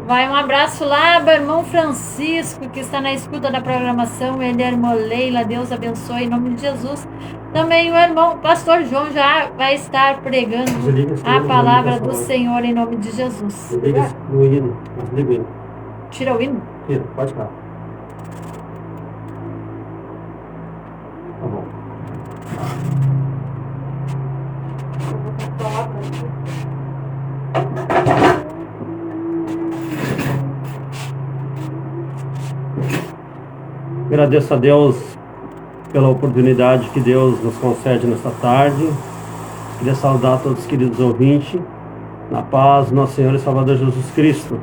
Vai um abraço lá, meu irmão Francisco, que está na escuta da programação. Ele é irmã Leila, Deus abençoe em nome de Jesus. Também o irmão Pastor João já vai estar pregando a palavra do Senhor em nome de Jesus. Liga o hino. Liga o hino. Tira o hino? Tira, pode ficar. Tá bom. Agradeço a Deus pela oportunidade que Deus nos concede nesta tarde. Queria saudar todos os queridos ouvintes, na paz do nosso Senhor e Salvador Jesus Cristo.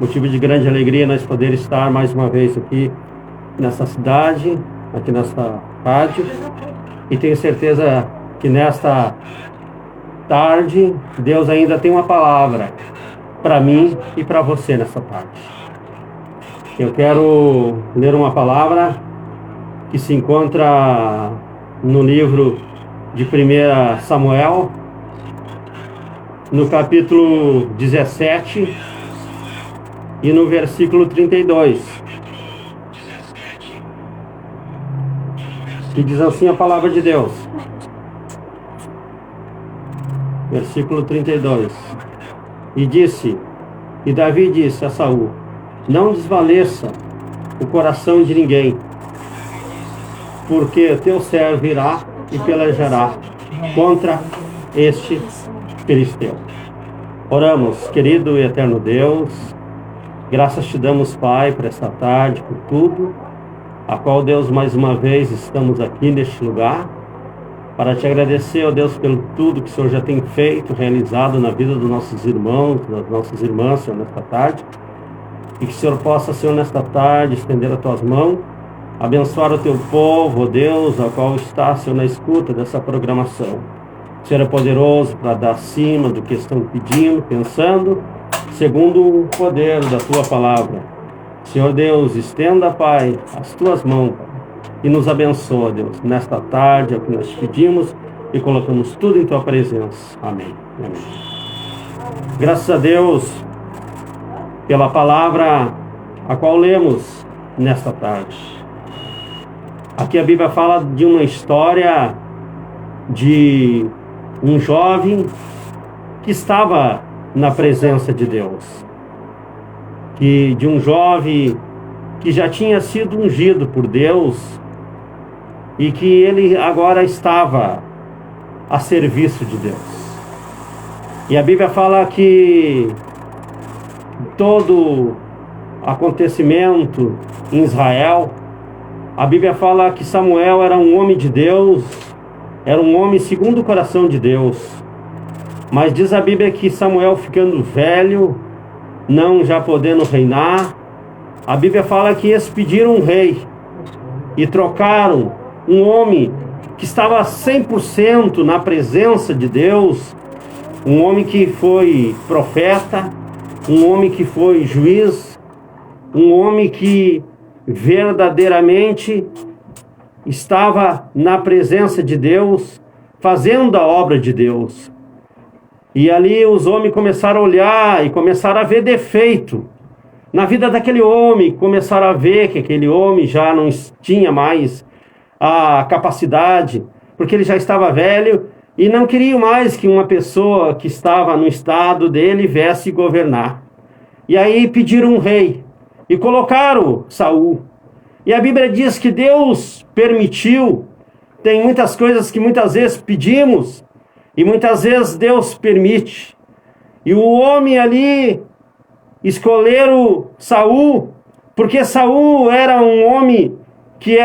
Motivo de grande alegria nós poder estar mais uma vez aqui nessa cidade, aqui nesta rádio. E tenho certeza que nesta tarde Deus ainda tem uma palavra para mim e para você nessa tarde. Eu quero ler uma palavra que se encontra no livro de 1 Samuel, no capítulo 17 e no versículo 32. Que diz assim a palavra de Deus. Versículo 32. E Davi disse a Saul: não desvaleça o coração de ninguém, porque teu servo irá e pelejará contra este filisteu. Oramos, querido e eterno Deus, graças te damos, Pai, por esta tarde, por tudo, a qual, Deus, mais uma vez estamos aqui neste lugar, para te agradecer, ó Deus, pelo tudo que o Senhor já tem feito, realizado na vida dos nossos irmãos, das nossas irmãs, Senhor, nesta tarde. E que o Senhor possa, Senhor, nesta tarde, estender as tuas mãos, abençoar o teu povo, ó Deus, a qual está, Senhor, na escuta dessa programação. O Senhor é poderoso para dar acima do que estão pedindo, pensando, segundo o poder da tua palavra. Senhor Deus, estenda, Pai, as tuas mãos, Pai, e nos abençoa, Deus, nesta tarde, é o que nós te pedimos e colocamos tudo em tua presença. Amém. Amém. Graças a Deus pela palavra a qual lemos nesta tarde. Aqui a Bíblia fala de uma história de um jovem que estava na presença de Deus. De um jovem que já tinha sido ungido por Deus e que ele agora estava a serviço de Deus. E a Bíblia fala que todo acontecimento em Israel, a Bíblia fala que Samuel era um homem de Deus, era um homem segundo o coração de Deus. Mas diz a Bíblia que Samuel, ficando velho, não já podendo reinar, a Bíblia fala que eles pediram um rei e trocaram um homem que estava 100% na presença de Deus, um homem que foi profeta, um homem que foi juiz, um homem que verdadeiramente estava na presença de Deus, fazendo a obra de Deus. E ali os homens começaram a olhar e começaram a ver defeito na vida daquele homem, começaram a ver que aquele homem já não tinha mais a capacidade, porque ele já estava velho e não queriam mais que uma pessoa que estava no estado dele viesse governar. E aí pediram um rei e colocaram Saul. E a Bíblia diz que Deus permitiu. Tem muitas coisas que muitas vezes pedimos e muitas vezes Deus permite. E o homem ali escolheram Saul, porque Saul era um homem que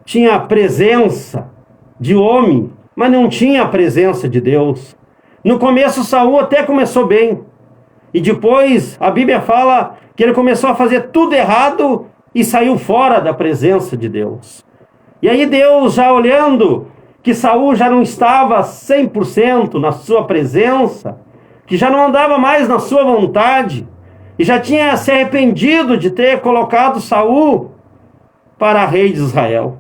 tinha a presença de homem, mas não tinha a presença de Deus. No começo Saul até começou bem, e depois a Bíblia fala que ele começou a fazer tudo errado e saiu fora da presença de Deus. E aí Deus, já olhando que Saul já não estava 100% na sua presença, que já não andava mais na sua vontade, e já tinha se arrependido de ter colocado Saul para rei de Israel.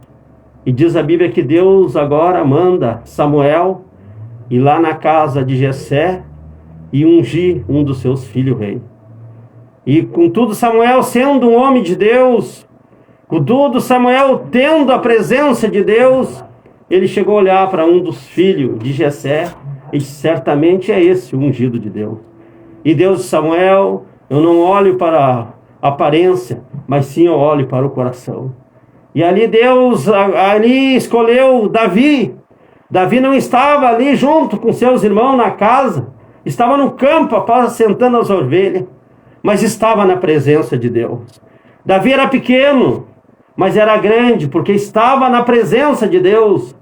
E diz a Bíblia que Deus agora manda Samuel ir lá na casa de Jessé e ungir um dos seus filhos rei. E contudo, Samuel, sendo um homem de Deus, contudo, Samuel tendo a presença de Deus, ele chegou a olhar para um dos filhos de Jessé e certamente é esse o ungido de Deus. E Deus disse: Samuel, eu não olho para a aparência, mas sim eu olho para o coração. E ali Deus escolheu Davi. Davi não estava ali junto com seus irmãos na casa, estava no campo apacentando as ovelhas, mas estava na presença de Deus. Davi era pequeno, mas era grande, porque estava na presença de Deus.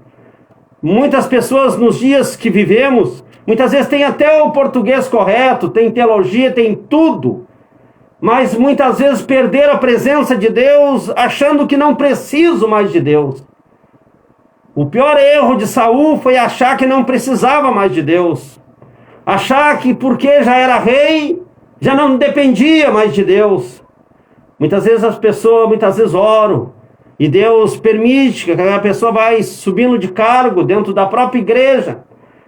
Muitas pessoas nos dias que vivemos, muitas vezes tem até o português correto, tem teologia, tem tudo, mas muitas vezes perderam a presença de Deus, achando que não precisam mais de Deus. O pior erro de Saul foi achar que não precisava mais de Deus. Achar que porque já era rei, já não dependia mais de Deus. Muitas vezes as pessoas, oram, e Deus permite que aquela pessoa vai subindo de cargo dentro da própria igreja.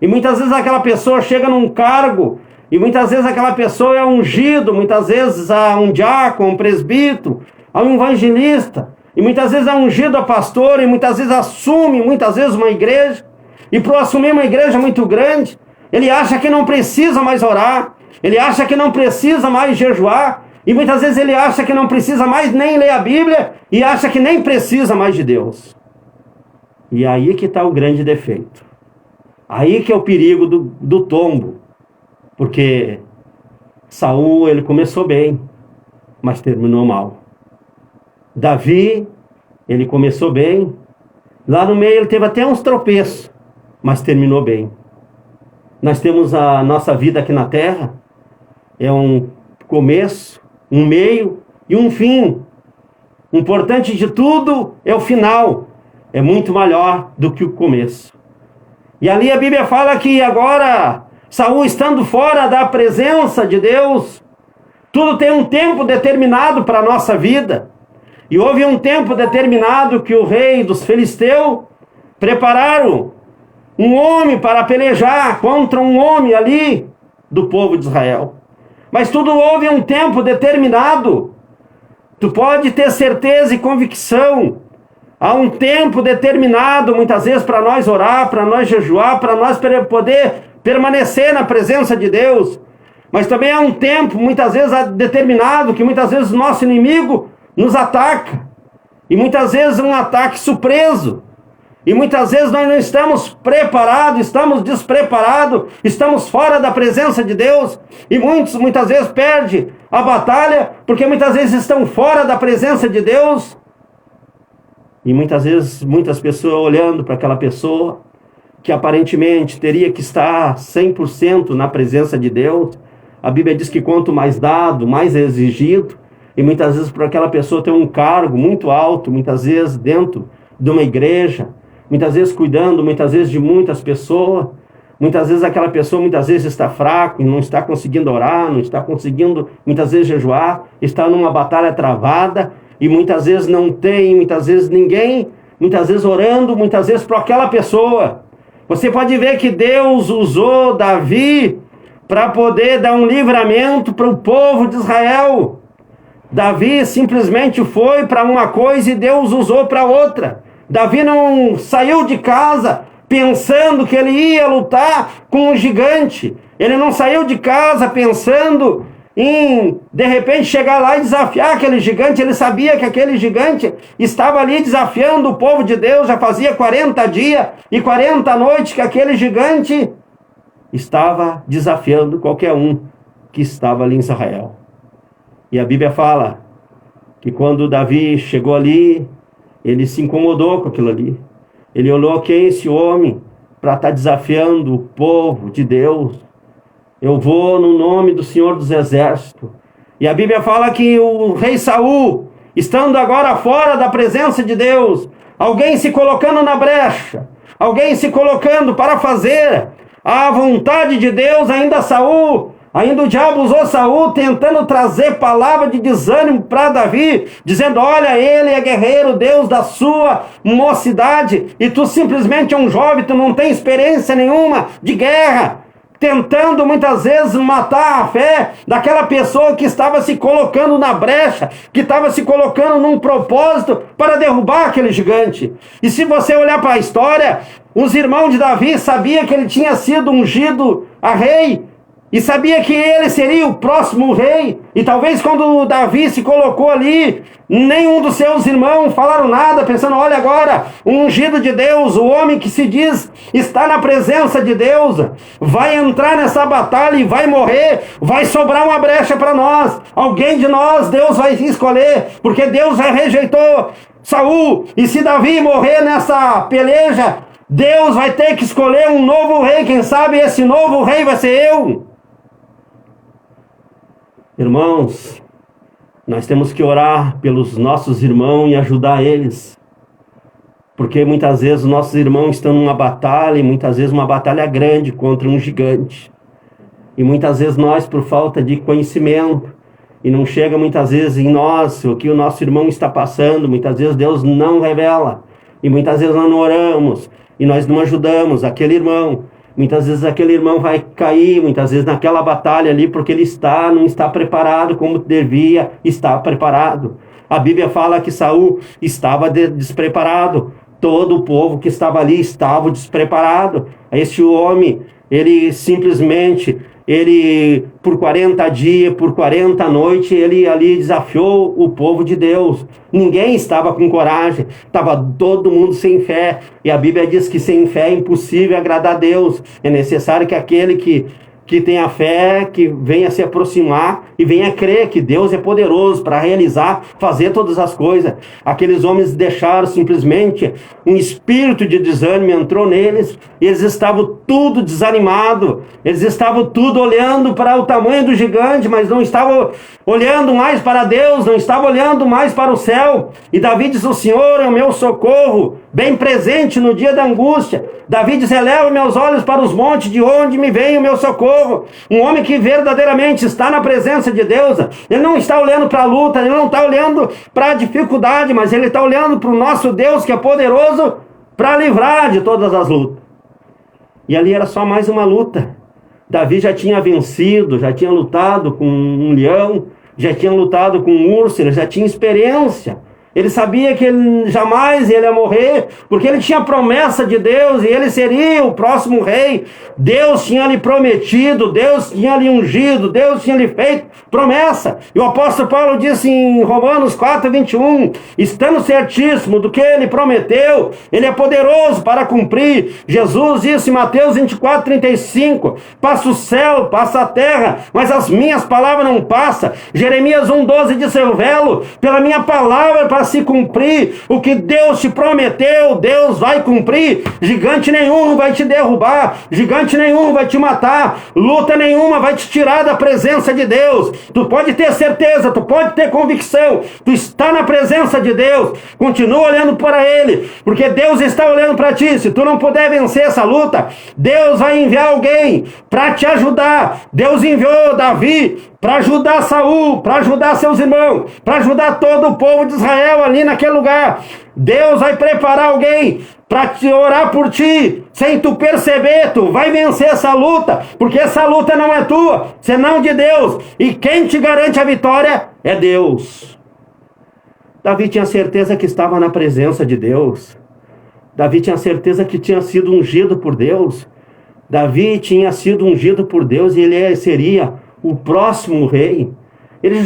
E muitas vezes aquela pessoa chega num cargo, e muitas vezes aquela pessoa é ungido, muitas vezes a um diácono, um presbítero, a um evangelista, e muitas vezes é ungido a pastor, e muitas vezes assume, uma igreja, e para assumir uma igreja muito grande, ele acha que não precisa mais orar, ele acha que não precisa mais jejuar, e muitas vezes ele acha que não precisa mais nem ler a Bíblia, e acha que nem precisa mais de Deus. E aí que está o grande defeito. Aí que é o perigo do tombo. Porque Saul, ele começou bem, mas terminou mal. Davi, ele começou bem, lá no meio ele teve até uns tropeços, mas terminou bem. Nós temos a nossa vida aqui na terra, é um começo, um meio e um fim. O importante de tudo é o final, é muito melhor do que o começo. E ali a Bíblia fala que agora, Saul estando fora da presença de Deus, tudo tem um tempo determinado para a nossa vida. E houve um tempo determinado que o rei dos filisteus prepararam um homem para pelejar contra um homem ali do povo de Israel. Mas tudo houve um tempo determinado. Tu pode ter certeza e convicção. Há um tempo determinado, muitas vezes, para nós orar, para nós jejuar, para nós poder permanecer na presença de Deus. Mas também há um tempo, muitas vezes, determinado, que muitas vezes o nosso inimigo nos ataca. E muitas vezes um ataque surpreso. E muitas vezes nós não estamos preparados, estamos despreparados, estamos fora da presença de Deus. E muitas vezes perdem a batalha, porque muitas vezes estão fora da presença de Deus. E muitas vezes, muitas pessoas olhando para aquela pessoa, que aparentemente teria que estar 100% na presença de Deus. A Bíblia diz que quanto mais dado, mais é exigido. E muitas vezes para aquela pessoa ter um cargo muito alto, muitas vezes dentro de uma igreja, muitas vezes cuidando, muitas vezes de muitas pessoas. Muitas vezes aquela pessoa muitas vezes está fraco e não está conseguindo orar, não está conseguindo muitas vezes jejuar, está numa batalha travada e muitas vezes não tem, muitas vezes ninguém, muitas vezes orando, muitas vezes para aquela pessoa. Você pode ver que Deus usou Davi para poder dar um livramento para o povo de Israel. Davi simplesmente foi para uma coisa e Deus usou para outra. Davi não saiu de casa pensando que ele ia lutar com um gigante. Ele não saiu de casa pensando em, de repente, chegar lá e desafiar aquele gigante. Ele sabia que aquele gigante estava ali desafiando o povo de Deus. Já fazia 40 dias e 40 noites que aquele gigante estava desafiando qualquer um que estava ali em Israel. E a Bíblia fala que quando Davi chegou ali, ele se incomodou com aquilo ali. Ele olhou: quem é esse homem para estar desafiando o povo de Deus? Eu vou no nome do Senhor dos Exércitos. E a Bíblia fala que o rei Saul, estando agora fora da presença de Deus, alguém se colocando na brecha, alguém se colocando para fazer a vontade de Deus, ainda o diabo usou Saul tentando trazer palavra de desânimo para Davi, dizendo: olha, ele é guerreiro, Deus da sua mocidade, e tu simplesmente é um jovem, tu não tem experiência nenhuma de guerra. tentando muitas vezes matar a fé daquela pessoa que estava se colocando na brecha, que estava se colocando num propósito para derrubar aquele gigante. E se você olhar para a história, os irmãos de Davi sabiam que ele tinha sido ungido a rei, e sabia que ele seria o próximo rei. E talvez quando Davi se colocou ali, nenhum dos seus irmãos falaram nada, pensando, olha agora, o ungido de Deus, o homem que se diz está na presença de Deus, vai entrar nessa batalha e vai morrer, vai sobrar uma brecha para nós. Alguém de nós, Deus vai escolher, porque Deus já rejeitou Saul. E se Davi morrer nessa peleja, Deus vai ter que escolher um novo rei. Quem sabe esse novo rei vai ser eu. Irmãos, nós temos que orar pelos nossos irmãos e ajudar eles. Porque muitas vezes os nossos irmãos estão numa batalha, e muitas vezes uma batalha grande contra um gigante. E muitas vezes nós, por falta de conhecimento, e não chega muitas vezes em nós o que o nosso irmão está passando, muitas vezes Deus não revela. E muitas vezes nós não oramos, e nós não ajudamos aquele irmão. Muitas vezes aquele irmão vai cair, muitas vezes naquela batalha ali, porque ele não está preparado como devia estar preparado. A Bíblia fala que Saul estava despreparado. Todo o povo que estava ali estava despreparado. Esse homem, ele simplesmente, por 40 dias, por 40 noites, ele ali desafiou o povo de Deus. Ninguém estava com coragem, estava todo mundo sem fé. E a Bíblia diz que sem fé é impossível agradar a Deus. É necessário que aquele que tenha fé, que venha se aproximar e venha crer que Deus é poderoso para realizar, fazer todas as coisas. Aqueles homens deixaram simplesmente um espírito de desânimo, entrou neles, e eles estavam tudo desanimados, eles estavam tudo olhando para o tamanho do gigante, mas não estavam olhando mais para Deus, não estavam olhando mais para o céu. E Davi diz, o Senhor é o meu socorro, bem presente no dia da angústia. Davi diz, eleva meus olhos para os montes, de onde me vem o meu socorro. Um homem que verdadeiramente está na presença de Deus, ele não está olhando para a luta, ele não está olhando para a dificuldade, mas ele está olhando para o nosso Deus, que é poderoso para livrar de todas as lutas. E ali era só mais uma luta. Davi já tinha vencido, já tinha lutado com um leão, já tinha lutado com um urso, ele já tinha experiência. Ele sabia que ele jamais ia morrer, porque ele tinha promessa de Deus e ele seria o próximo rei. Deus tinha lhe prometido, Deus tinha lhe ungido, Deus tinha lhe feito promessa. E o apóstolo Paulo disse em Romanos 4:21, estando certíssimo do que ele prometeu, ele é poderoso para cumprir. Jesus disse em Mateus 24:35, passa o céu, passa a terra, mas as minhas palavras não passam. Jeremias 1:12 disse, eu velo pela minha palavra para se cumprir. O que Deus te prometeu, Deus vai cumprir. Gigante nenhum vai te derrubar, gigante nenhum vai te matar, luta nenhuma vai te tirar da presença de Deus. Tu pode ter certeza, tu pode ter convicção, tu está na presença de Deus. Continua olhando para Ele, porque Deus está olhando para ti. Se tu não puder vencer essa luta, Deus vai enviar alguém para te ajudar. Deus enviou Davi para ajudar Saul, para ajudar seus irmãos, para ajudar todo o povo de Israel ali naquele lugar. Deus vai preparar alguém para te orar por ti, sem tu perceber. Tu vai vencer essa luta, porque essa luta não é tua, senão de Deus, e quem te garante a vitória é Deus. Davi tinha certeza que estava na presença de Deus. Davi tinha certeza que tinha sido ungido por Deus. Davi tinha sido ungido por Deus e ele seria o próximo rei. Ele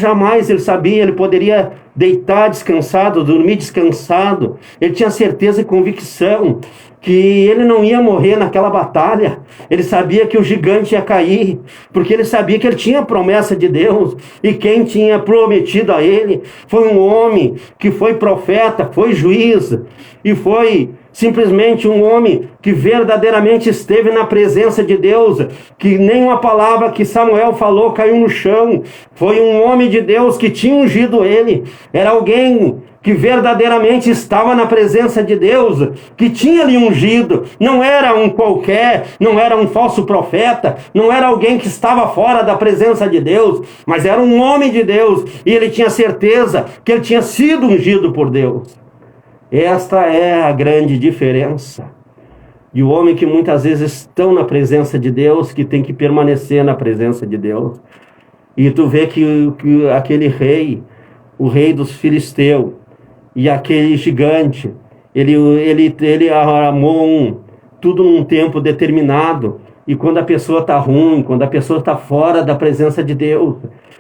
sabia, ele poderia deitar descansado, dormir descansado. Ele tinha certeza e convicção que ele não ia morrer naquela batalha. Ele sabia que o gigante ia cair, porque ele sabia que ele tinha promessa de Deus, e quem tinha prometido a ele foi um homem que foi profeta, foi juiz, e foi simplesmente um homem que verdadeiramente esteve na presença de Deus, que nenhuma palavra que Samuel falou caiu no chão. Foi um homem de Deus que tinha ungido ele. Era alguém que verdadeiramente estava na presença de Deus, que tinha lhe ungido. Não era um qualquer, não era um falso profeta, não era alguém que estava fora da presença de Deus, mas era um homem de Deus, e ele tinha certeza que ele tinha sido ungido por Deus. Esta é a grande diferença. de homem que muitas vezes estão na presença de Deus, que tem que permanecer na presença de Deus. E tu vê que aquele rei, o rei dos filisteus, e aquele gigante, ele armou tudo num tempo determinado. E quando a pessoa está ruim, quando a pessoa está fora da presença de Deus,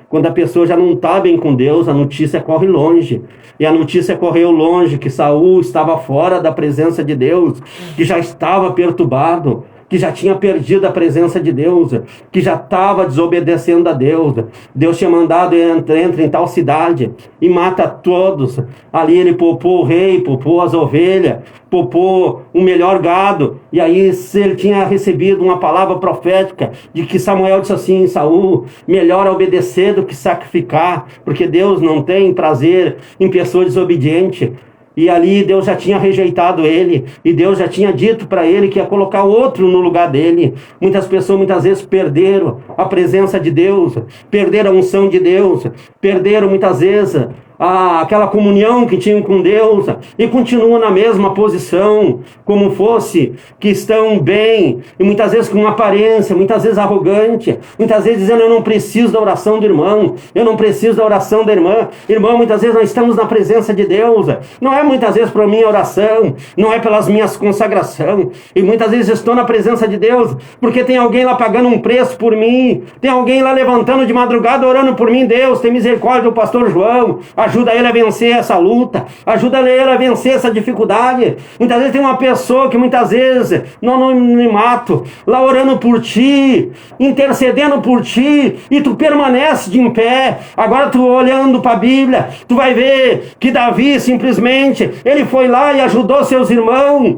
quando a pessoa já não está bem com Deus, a notícia corre longe. E a notícia correu longe que Saul estava fora da presença de Deus, que já estava perturbado, que já tinha perdido a presença de Deus, que já estava desobedecendo a Deus. Deus tinha mandado entra em tal cidade e mata todos. Ali ele poupou o rei, poupou as ovelhas, poupou o melhor gado. E aí ele tinha recebido uma palavra profética de que Samuel disse assim: Saul, melhor é obedecer do que sacrificar, porque Deus não tem prazer em pessoa desobediente. E ali Deus já tinha rejeitado ele, e Deus já tinha dito para ele que ia colocar outro no lugar dele. Muitas pessoas muitas vezes perderam a presença de Deus, perderam a unção de Deus, perderam muitas vezes aquela comunhão que tinham com Deus, e continuam na mesma posição, como fosse que estão bem, e muitas vezes com uma aparência, muitas vezes arrogante, muitas vezes dizendo: eu não preciso da oração do irmão, eu não preciso da oração da irmã. Irmão, muitas vezes nós estamos na presença de Deus, não é muitas vezes para minha oração, não é pelas minhas consagrações, e muitas vezes estou na presença de Deus porque tem alguém lá pagando um preço por mim, tem alguém lá levantando de madrugada orando por mim. Deus, tem misericórdia do pastor João, ajuda ele a vencer essa luta, ajuda ele a vencer essa dificuldade. Muitas vezes tem uma pessoa que muitas vezes no anonimato, lá orando por ti, intercedendo por ti, e tu permanece de em pé. Agora tu olhando para a Bíblia, tu vai ver que Davi simplesmente, ele foi lá e ajudou seus irmãos,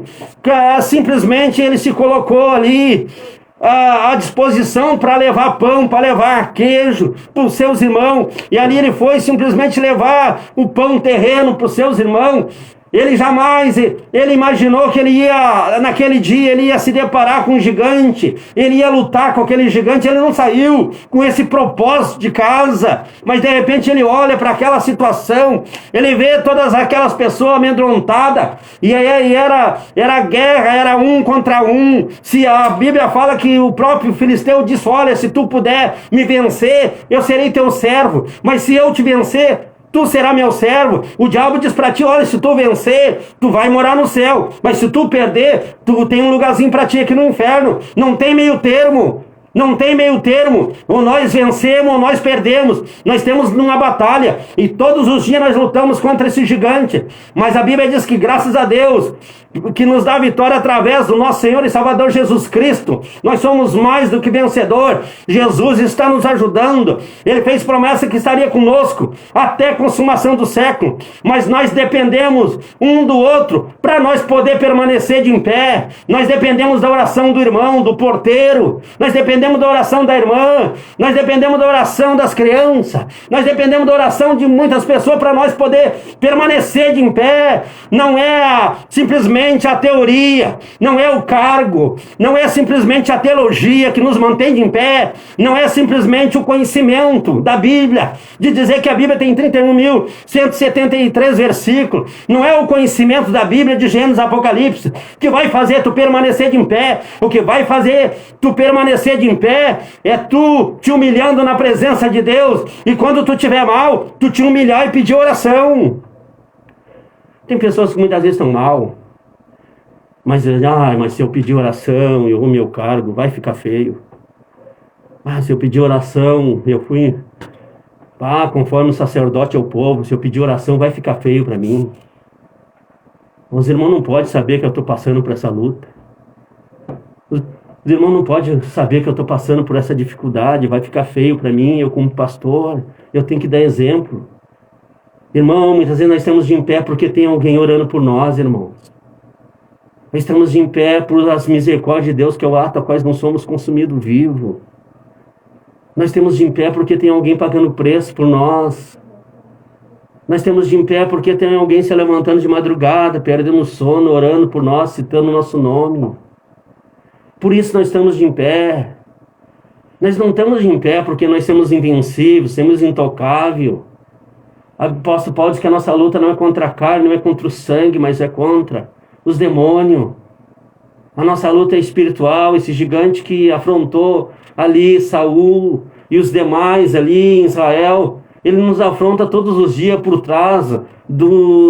simplesmente ele se colocou ali à disposição para levar pão, para levar queijo para os seus irmãos, e ali ele foi simplesmente levar o pão terreno para os seus irmãos. Ele jamais, ele imaginou que ele ia, naquele dia, ele ia se deparar com um gigante, ele ia lutar com aquele gigante. Ele não saiu com esse propósito de casa, mas de repente ele olha para aquela situação, ele vê todas aquelas pessoas amedrontadas, e aí era guerra, era um contra um. Se a Bíblia fala que o próprio filisteu disse: olha, se tu puder me vencer, eu serei teu servo, mas se eu te vencer, tu será meu servo. O diabo diz para ti: olha, se tu vencer, tu vai morar no céu, mas se tu perder, tu tem um lugarzinho para ti aqui no inferno. Não tem meio termo. Não tem meio termo. Ou nós vencemos ou nós perdemos. Nós temos uma batalha, e todos os dias nós lutamos contra esse gigante. Mas a Bíblia diz que graças a Deus, que nos dá vitória através do nosso Senhor e Salvador Jesus Cristo, nós somos mais do que vencedor. Jesus está nos ajudando. Ele fez promessa que estaria conosco até a consumação do século, mas nós dependemos um do outro para nós poder permanecer de em pé. Nós dependemos da oração do irmão, do porteiro, nós dependemos da oração da irmã, nós dependemos da oração das crianças, nós dependemos da oração de muitas pessoas para nós poder permanecer de em pé. Não é simplesmente a teoria, não é o cargo, não é simplesmente a teologia que nos mantém de em pé, não é simplesmente o conhecimento da Bíblia, de dizer que a Bíblia tem 31.173 versículos, não é o conhecimento da Bíblia de Gênesis, Apocalipse, que vai fazer tu permanecer de em pé. O que vai fazer tu permanecer de em pé é tu te humilhando na presença de Deus, e quando tu estiver mal, tu te humilhar e pedir oração. Tem pessoas que muitas vezes estão mal, mas se eu pedir oração, o meu cargo vai ficar feio. Se eu pedir oração, eu fui conforme o sacerdote ao povo, se eu pedir oração, vai ficar feio para mim. Os irmãos não podem saber que eu estou passando por essa luta. Os irmãos não podem saber que eu estou passando por essa dificuldade, vai ficar feio para mim. Eu como pastor, eu tenho que dar exemplo. Irmão, muitas vezes nós estamos de em pé porque tem alguém orando por nós, irmãos. Nós estamos de em pé por as misericórdias de Deus, que é o ato a quais não somos consumidos vivos. Nós estamos de em pé porque tem alguém pagando preço por nós. Nós estamos de em pé porque tem alguém se levantando de madrugada, perdendo o sono, orando por nós, citando o nosso nome. Por isso nós estamos de em pé. Nós não estamos de em pé porque nós somos invencíveis, somos intocáveis. O apóstolo Paulo diz que a nossa luta não é contra a carne, não é contra o sangue, mas é contra os demônios. A nossa luta é espiritual. Esse gigante que afrontou ali Saul e os demais ali em Israel, ele nos afronta todos os dias por trás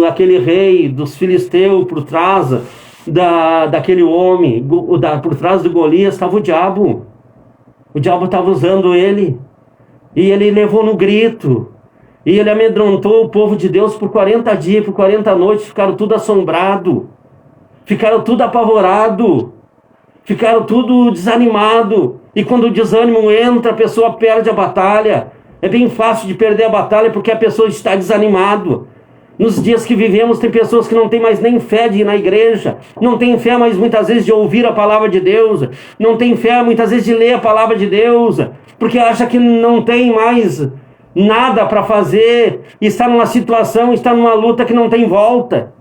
aquele rei dos filisteus, por trás daquele homem, por trás do Golias estava o diabo. O diabo estava usando ele. E ele levou no grito. E ele amedrontou o povo de Deus por 40 dias, por 40 noites. Ficaram tudo assombrado. Ficaram tudo apavorado. Ficaram tudo desanimado. E quando o desânimo entra, a pessoa perde a batalha. É bem fácil de perder a batalha porque a pessoa está desanimado. Nos dias que vivemos, tem pessoas que não têm mais nem fé de ir na igreja, não tem fé mais muitas vezes de ouvir a palavra de Deus, não tem fé muitas vezes de ler a palavra de Deus, porque acha que não tem mais nada para fazer, está numa situação, está numa luta que não tem volta.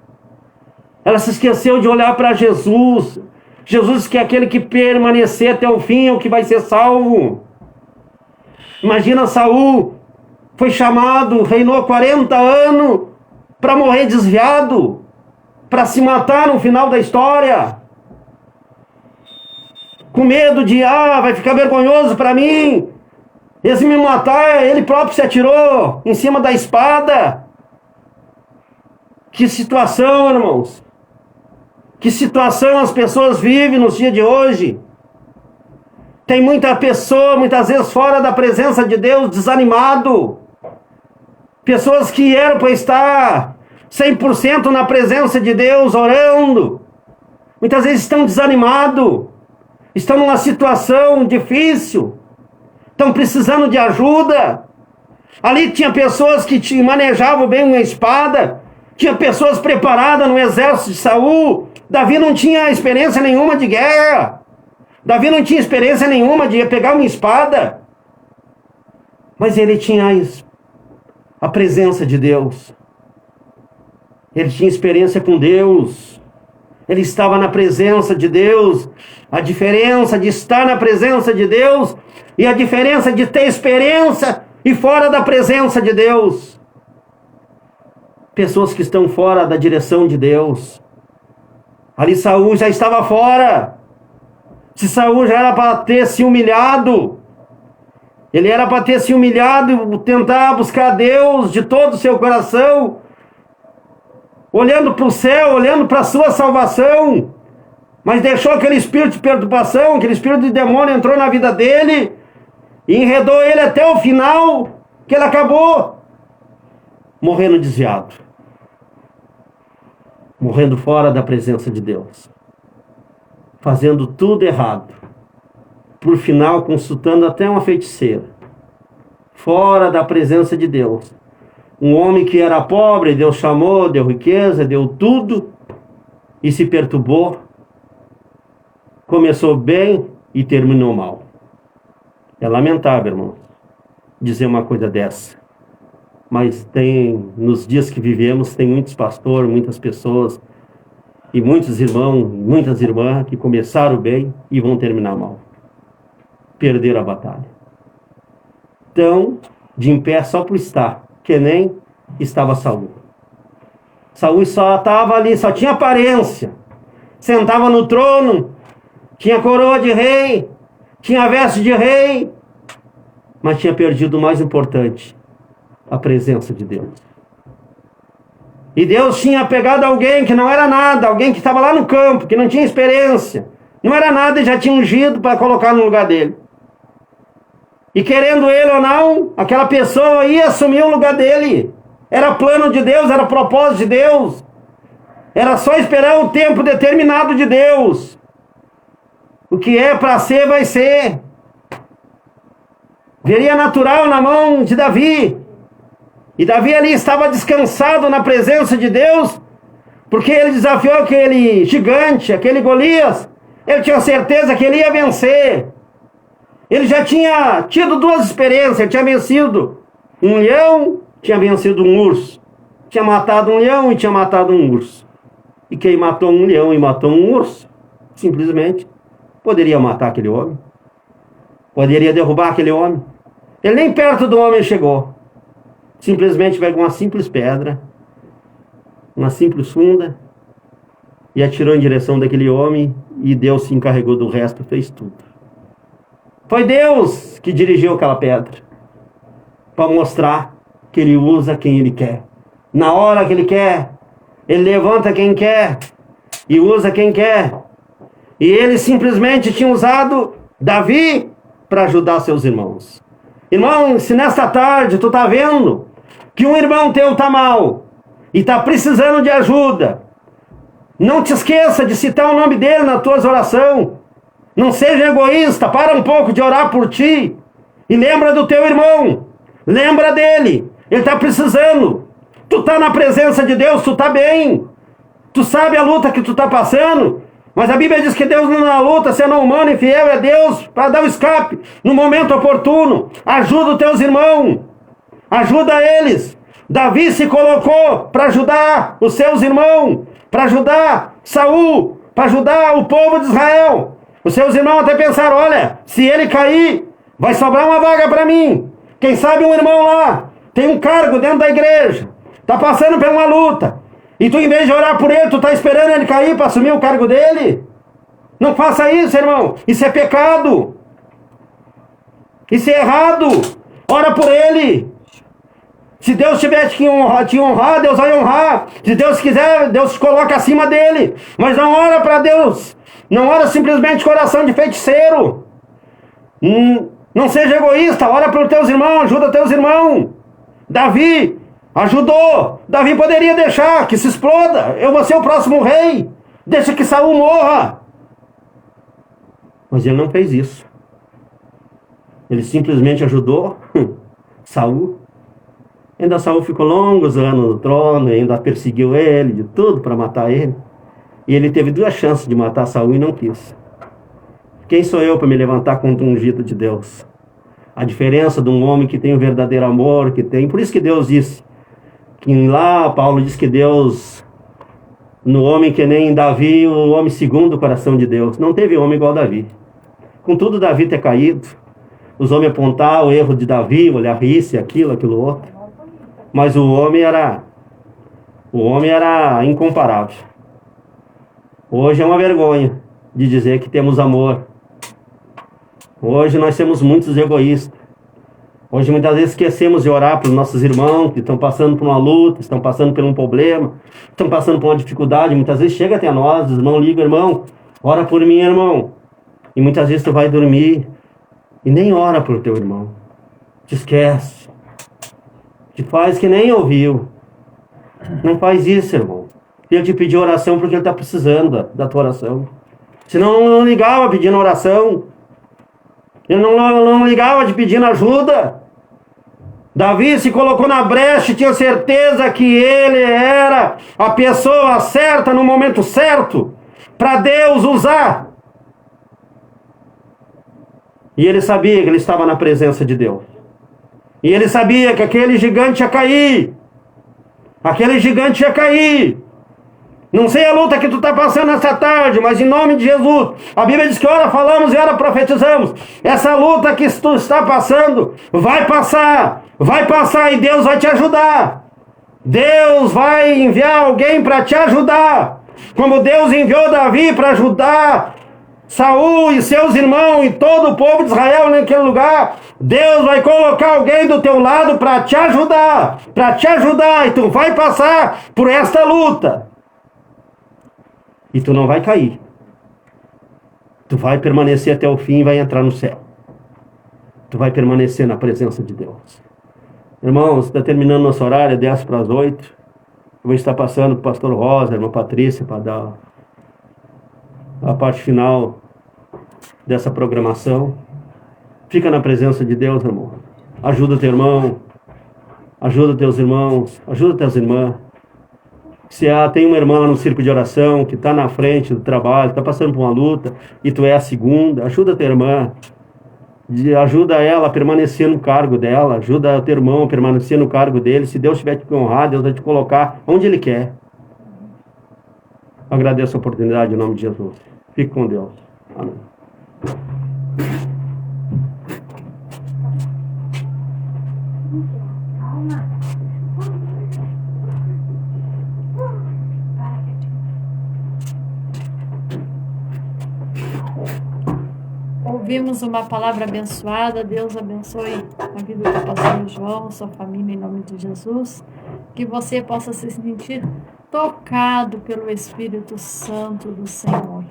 Ela se esqueceu de olhar para Jesus. Jesus, que é aquele que permanecer até o fim, é o que vai ser salvo. Imagina Saul, foi chamado, reinou 40 anos, para morrer desviado, para se matar no final da história, com medo de, vai ficar vergonhoso para mim, e se me matar, ele próprio se atirou em cima da espada. Que situação, irmãos, que situação as pessoas vivem nos dias de hoje. Tem muita pessoa, muitas vezes fora da presença de Deus, desanimado. Pessoas que eram para estar 100% na presença de Deus, orando, muitas vezes estão desanimados, estão numa situação difícil, estão precisando de ajuda. Ali tinha pessoas que manejavam bem uma espada, tinha pessoas preparadas no exército de Saul. Davi não tinha experiência nenhuma de guerra, Davi não tinha experiência nenhuma de pegar uma espada, mas ele tinha a presença de Deus. Ele tinha experiência com Deus. Ele estava na presença de Deus. A diferença de estar na presença de Deus e a diferença de ter experiência e fora da presença de Deus. Pessoas que estão fora da direção de Deus. Ali Saul já estava fora. Se Saul já era para ter se humilhado, ele era para ter se humilhado e tentar buscar Deus de todo o seu coração, olhando para o céu, olhando para a sua salvação, mas deixou aquele espírito de perturbação, aquele espírito de demônio entrou na vida dele e enredou ele até o final, que ele acabou morrendo desviado, morrendo fora da presença de Deus, fazendo tudo errado, por final consultando até uma feiticeira, fora da presença de Deus. Um homem que era pobre, Deus chamou, deu riqueza, deu tudo e se perturbou. Começou bem e terminou mal. É lamentável, irmão, dizer uma coisa dessa. Mas nos dias que vivemos, tem muitos pastores, muitas pessoas e muitos irmãos, muitas irmãs que começaram bem e vão terminar mal. Perderam a batalha. Então, de em pé só por estar, que nem estava Saul. Saul só estava ali, só tinha aparência. Sentava no trono, tinha coroa de rei, tinha veste de rei, mas tinha perdido o mais importante, a presença de Deus. E Deus tinha pegado alguém que não era nada, alguém que estava lá no campo, que não tinha experiência, não era nada e já tinha ungido para colocar no lugar dele. E querendo ele ou não, aquela pessoa ia assumir o lugar dele. Era plano de Deus, era propósito de Deus. Era só esperar o tempo determinado de Deus. O que é para ser, vai ser. Veria natural na mão de Davi. E Davi ali estava descansado na presença de Deus, porque ele desafiou aquele gigante, aquele Golias. Ele tinha certeza que ele ia vencer. Ele já tinha tido duas experiências. Ele tinha vencido um leão, tinha vencido um urso. Tinha matado um leão e tinha matado um urso. E quem matou um leão e matou um urso, simplesmente poderia matar aquele homem. Poderia derrubar aquele homem. Ele nem perto do homem chegou. Simplesmente pegou uma simples pedra, uma simples funda, e atirou em direção daquele homem, e Deus se encarregou do resto, fez tudo. Foi Deus que dirigiu aquela pedra, para mostrar que Ele usa quem Ele quer, na hora que Ele quer. Ele levanta quem quer e usa quem quer. E Ele simplesmente tinha usado Davi para ajudar seus irmãos. Irmão, se nesta tarde tu está vendo que um irmão teu está mal e está precisando de ajuda, não te esqueça de citar o nome dele nas tuas orações. Não seja egoísta, para um pouco de orar por ti e lembra do teu irmão, lembra dele, ele está precisando. Tu está na presença de Deus, tu está bem, tu sabe a luta que tu está passando, mas a Bíblia diz que Deus não na luta, sendo humano e fiel é Deus para dar o escape no momento oportuno. Ajuda os teus irmãos, ajuda eles. Davi se colocou para ajudar os seus irmãos, para ajudar Saul, para ajudar o povo de Israel. Os seus irmãos até pensaram, olha, se ele cair, vai sobrar uma vaga para mim. Quem sabe um irmão lá tem um cargo dentro da igreja, está passando por uma luta, e tu, em vez de orar por ele, tu está esperando ele cair para assumir o cargo dele? Não faça isso, irmão. Isso é pecado. Isso é errado. Ora por ele. Se Deus tiver que te honrar, Deus vai honrar. Se Deus quiser, Deus te coloca acima dele. Mas não ora para Deus. Não ora simplesmente coração de feiticeiro. Não seja egoísta. Ora pelos teus irmãos, ajuda teus irmãos. Davi ajudou. Davi poderia deixar que se exploda. Eu vou ser o próximo rei. Deixa que Saul morra. Mas ele não fez isso. Ele simplesmente ajudou Saul. Ainda Saul ficou longos anos no trono, ainda perseguiu ele de tudo para matar ele. E ele teve 2 chances de matar Saul e não quis. Quem sou eu para me levantar contra um ungido de Deus? A diferença de um homem que tem o verdadeiro amor, que tem... Por isso que Deus disse, que lá Paulo diz que Deus, no homem que nem Davi, o homem segundo o coração de Deus. Não teve homem igual Davi. Contudo, Davi ter caído, os homens apontar o erro de Davi, olhar isso, aquilo outro. Mas o homem era incomparável. Hoje é uma vergonha de dizer que temos amor. Hoje nós temos muitos egoístas. Hoje muitas vezes esquecemos de orar para os nossos irmãos que estão passando por uma luta, estão passando por um problema, estão passando por uma dificuldade. Muitas vezes chega até nós, os irmãos ligam, irmão, ora por mim, irmão. E muitas vezes tu vai dormir e nem ora por teu irmão. Te esquece. Te faz que nem ouviu. Não faz isso, irmão. Ele te pediu oração porque ele está precisando da tua oração. Senão não ligava pedindo oração. Ele não ligava te pedindo ajuda. Davi se colocou na brecha e tinha certeza que ele era a pessoa certa no momento certo para Deus usar. E ele sabia que ele estava na presença de Deus. E ele sabia que aquele gigante ia cair. Aquele gigante ia cair. Não sei a luta que tu está passando essa tarde, mas em nome de Jesus, a Bíblia diz que ora falamos e ora profetizamos. Essa luta que tu está passando, vai passar e Deus vai te ajudar. Deus vai enviar alguém para te ajudar. Como Deus enviou Davi para ajudar Saul e seus irmãos e todo o povo de Israel naquele lugar, Deus vai colocar alguém do teu lado para te ajudar, e tu vai passar por esta luta. E tu não vai cair. Tu vai permanecer até o fim e vai entrar no céu. Tu vai permanecer na presença de Deus. Irmãos, está terminando nosso horário, 10 para as 8. Eu vou estar passando para o pastor Rosa, a irmã Patrícia, para dar a parte final dessa programação. Fica na presença de Deus, irmão. Ajuda teu irmão, ajuda teus irmãos, ajuda teus irmãs. Se tem uma irmã lá no círculo de oração que está na frente do trabalho, está passando por uma luta e tu é a segunda, ajuda tua irmã, ajuda ela a permanecer no cargo dela, ajuda teu irmão a permanecer no cargo dele. Se Deus tiver que te honrar, Deus vai te colocar onde Ele quer. Agradeço a oportunidade em nome de Jesus. Fique com Deus. Amém. ouvimos uma palavra abençoada. Deus abençoe a vida do pastor João, sua família, em nome de Jesus. Que você possa se sentir tocado pelo Espírito Santo do Senhor.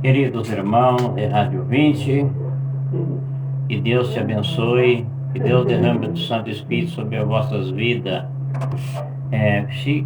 Queridos irmãos de Rádio 20, que Deus te abençoe, que Deus derrame o Santo Espírito sobre as vossas vidas. Se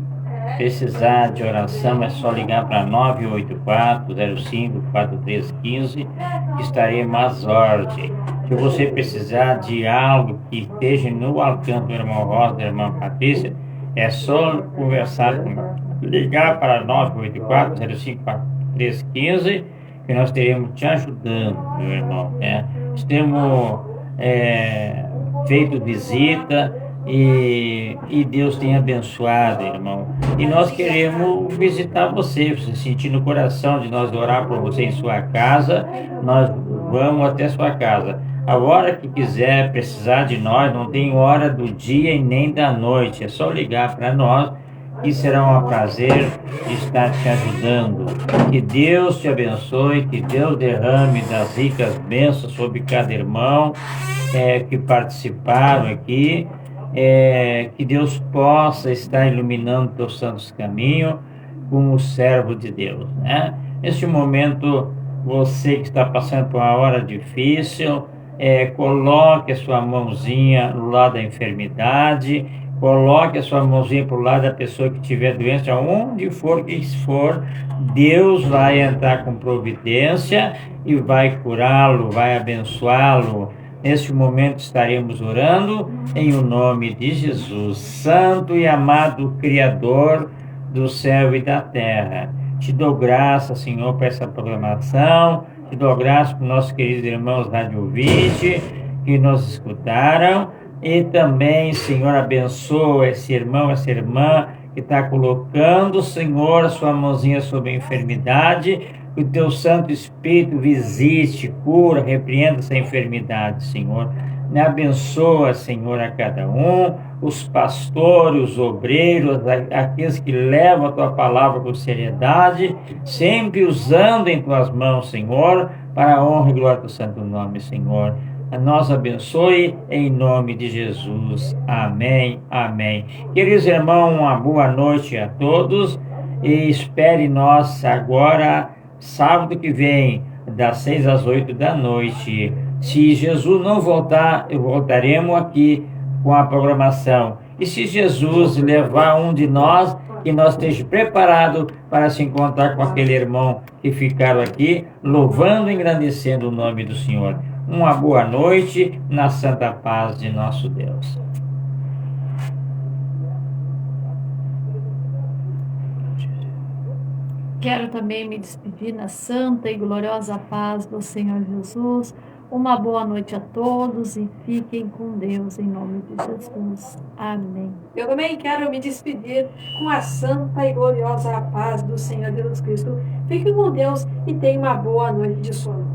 precisar de oração, é só ligar para 984-05-4315, que estaremos às ordens. Se você precisar de algo que esteja no alcance do irmão Rosa, da irmã Patrícia, é só conversar comigo. Ligar para 984-05-4315, que nós teremos te ajudando, meu irmão. Temos feito visita e Deus tem abençoado, irmão. E nós queremos visitar você sentir no coração de nós orar por você em sua casa. Nós vamos até sua casa. A hora que quiser precisar de nós, não tem hora do dia e nem da noite. É só ligar para nós, que será um prazer de estar te ajudando. Que Deus te abençoe, que Deus derrame das ricas bênçãos sobre cada irmão que participaram aqui. Que Deus possa estar iluminando teus santos caminhos como servo de Deus, né? Neste momento, você que está passando por uma hora difícil, coloque a sua mãozinha no lado da enfermidade, coloque a sua mãozinha para o lado da pessoa que tiver doença, onde for que for, Deus vai entrar com providência e vai curá-lo, vai abençoá-lo. Neste momento estaremos orando em o nome de Jesus, Santo e amado Criador do céu e da terra. Te dou graça, Senhor, por essa programação. Te dou graça para os nossos queridos irmãos Rádio 20 que nos escutaram. E também, Senhor, abençoa esse irmão, essa irmã que está colocando, Senhor, a sua mãozinha sobre a enfermidade. Que o teu Santo Espírito visite, cura, repreenda essa enfermidade, Senhor. Me abençoa, Senhor, a cada um, os pastores, os obreiros, aqueles que levam a tua palavra com seriedade, sempre usando em tuas mãos, Senhor, para a honra e glória do santo nome, Senhor. A nós abençoe em nome de Jesus. Amém, amém. Queridos irmãos, uma boa noite a todos e espere nós agora, sábado que vem, das 6 às 8 da noite. Se Jesus não voltar, voltaremos aqui com a programação. E se Jesus levar um de nós, que nós estejamos preparados para se encontrar com aquele irmão que ficaram aqui, louvando e engrandecendo o nome do Senhor. Uma boa noite na santa paz de nosso Deus. Quero também me despedir na santa e gloriosa paz do Senhor Jesus. Uma boa noite a todos e fiquem com Deus em nome de Jesus. Amém. Eu também quero me despedir com a santa e gloriosa paz do Senhor Jesus Cristo. Fiquem com Deus e tenham uma boa noite de sono.